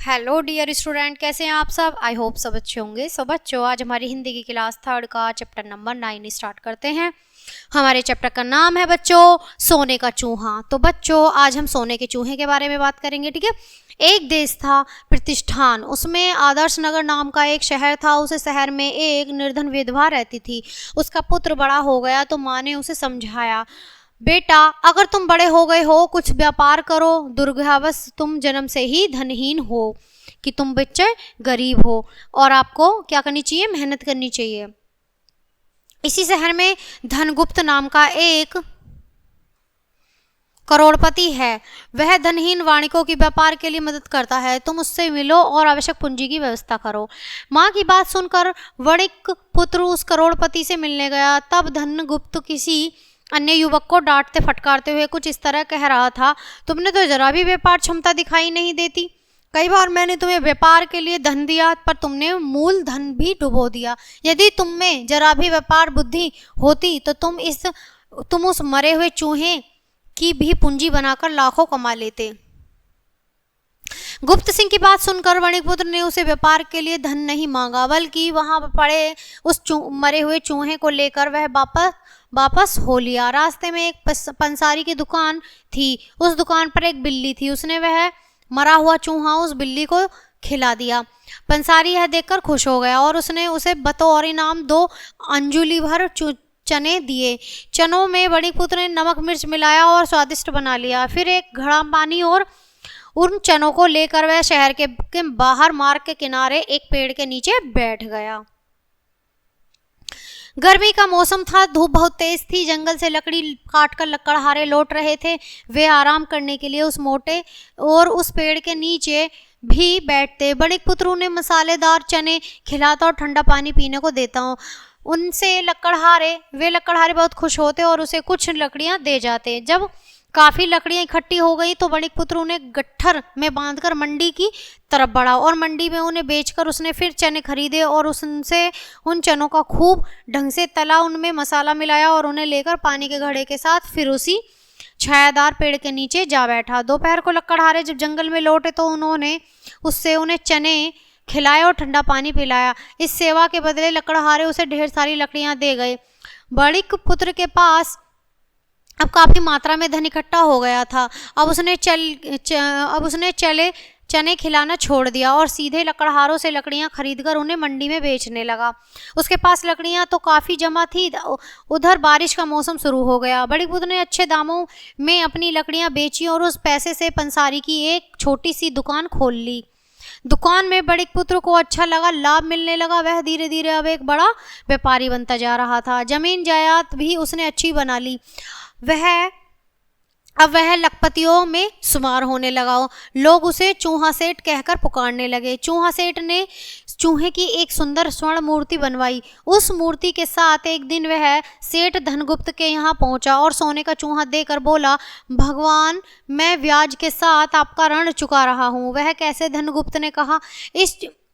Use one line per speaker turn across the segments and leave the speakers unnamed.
Hello dear student, कैसे हैं आप सब। आई होप सब अच्छे होंगे। सो बच्चों, आज हमारी हिंदी की क्लास 3 का चैप्टर नंबर 9 स्टार्ट करते हैं। हमारे चैप्टर का नाम है बच्चों सोने का चूहा। तो बच्चों, आज हम सोने के चूहे के बारे में बात करेंगे, ठीक है। एक देश था प्रतिष्ठान, उसमें आदर्श नगर नाम का एक शहर था। उस शहर में एक निर्धन विधवा रहती थी। उसका पुत्र बड़ा हो गया तो माँ ने उसे समझाया, बेटा अगर तुम बड़े हो गए हो कुछ व्यापार करो, दुर्भावश तुम जन्म से ही धनहीन हो कि तुम बच्चे गरीब हो और आपको क्या करनी चाहिए, मेहनत करनी चाहिए। इसी शहर में धनगुप्त नाम का एक करोड़पति है। वह धनहीन वाणिकों की व्यापार के लिए मदद करता है। तुम उससे मिलो और आवश्यक पूंजी की व्यवस्था करो। माँ की बात सुनकर वणिक पुत्र उस करोड़पति से मिलने गया। तब धनगुप्त किसी अन्य युवक को डांटते फटकारते हुए कुछ इस तरह कह रहा था, तुमने तो जरा भी व्यापार क्षमता दिखाई नहीं देती। कई बार मैंने तुम्हें व्यापार के लिए धन दिया पर तुमने मूल धन भी डुबो दिया। यदि तुम में जरा भी व्यापार बुद्धि होती तो तुम उस मरे हुए चूहे की भी पूंजी बनाकर लाखों कमा लेते। गुप्त सिंह की बात सुनकर वणिकपुत्र ने उसे व्यापार के लिए धन नहीं मांगा, बल्कि वहां पड़े उस मरे हुए चूहे को लेकर वह वापस हो लिया। रास्ते में एक पंसारी की दुकान थी। उस दुकान पर एक बिल्ली थी। उसने वह मरा हुआ चूहा उस बिल्ली को खिला दिया। पंसारी यह देखकर खुश हो गया और उसने उसे बतौर इनाम 2 अंजुली भर चने दिए। चनों में वणिकपुत्र ने नमक मिर्च मिलाया और स्वादिष्ट बना लिया। फिर एक घड़ा पानी और उन चनों को लेकर वह शहर के बाहर मार्ग के किनारे एक पेड़ के नीचे बैठ गया। गर्मी का मौसम था, धूप बहुत तेज थी। जंगल से लकड़ी काटकर लकड़हारे लौट रहे थे। वे आराम करने के लिए उस मोटे और उस पेड़ के नीचे भी बैठते। वणिकपुत्र उन्हें मसालेदार चने खिलाता और ठंडा पानी पीने को देता हूँ। वे लकड़हारे बहुत खुश होते और उसे कुछ लकड़ियां दे जाते। जब काफी लकड़ियां इकट्ठी हो गई तो वणिकपुत्र उन्हें गट्ठर में बांधकर मंडी की तरफ बढ़ा और मंडी में उन्हें बेचकर उसने फिर चने खरीदे और उससे उन चनों का खूब ढंग से तला, उनमें मसाला मिलाया और उन्हें लेकर पानी के घड़े के साथ फिर उसी छायादार पेड़ के नीचे जा बैठा। दोपहर को लकड़हारे जब जंगल में लौटे तो उन्हें चने खिलाए और ठंडा पानी पिलाया। इस सेवा के बदले लकड़हारे उसे ढेर सारी लकड़ियां दे गए। वणिकपुत्र के पास अब काफी मात्रा में धन इकट्ठा हो गया था। अब उसने चने खिलाना छोड़ दिया और सीधे लकड़हारों से लकड़ियां खरीदकर उन्हें मंडी में बेचने लगा। उसके पास लकड़ियां तो काफी जमा थी। उधर बारिश का मौसम शुरू हो गया। वणिकपुत्र ने अच्छे दामों में अपनी लकड़ियां बेची और उस पैसे से पंसारी की एक छोटी सी दुकान खोल ली। दुकान में वणिकपुत्र को अच्छा लगा, लाभ मिलने लगा। वह धीरे धीरे अब एक बड़ा व्यापारी बनता जा रहा था। जमीन जायदाद भी उसने अच्छी बना ली। अब वह लखपतियों में शुमार होने लगा। लोग उसे चूहा सेठ कहकर पुकारने लगे। चूहा सेठ ने चूहे की एक सुंदर स्वर्ण मूर्ति बनवाई। उस मूर्ति के साथ एक दिन वह सेठ धनगुप्त के यहाँ पहुंचा और सोने का चूहा देकर बोला, भगवान मैं ब्याज के साथ आपका ऋण चुका रहा हूँ। वह कैसे? धनगुप्त ने कहा।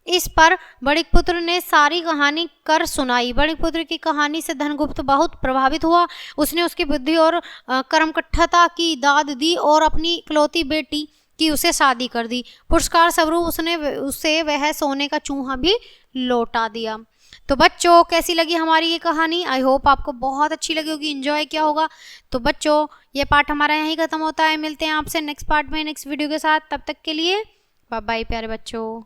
इस पर वणिकपुत्र ने सारी कहानी कर सुनाई। वणिकपुत्र की कहानी से धनगुप्त बहुत प्रभावित हुआ। उसने उसकी बुद्धि और कर्मठता की दाद दी और अपनी इकलौती बेटी की उसे शादी कर दी। पुरस्कार स्वरूप उसे वह सोने का चूहा भी लौटा दिया। तो बच्चों, कैसी लगी हमारी ये कहानी? आई होप आपको बहुत अच्छी लगी होगी, एंजॉय किया होगा। तो बच्चों, ये पार्ट हमारा यहीं खत्म होता है। मिलते हैं आपसे नेक्स्ट पार्ट में नेक्स्ट वीडियो के साथ। तब तक के लिए बाय बाय प्यारे बच्चों।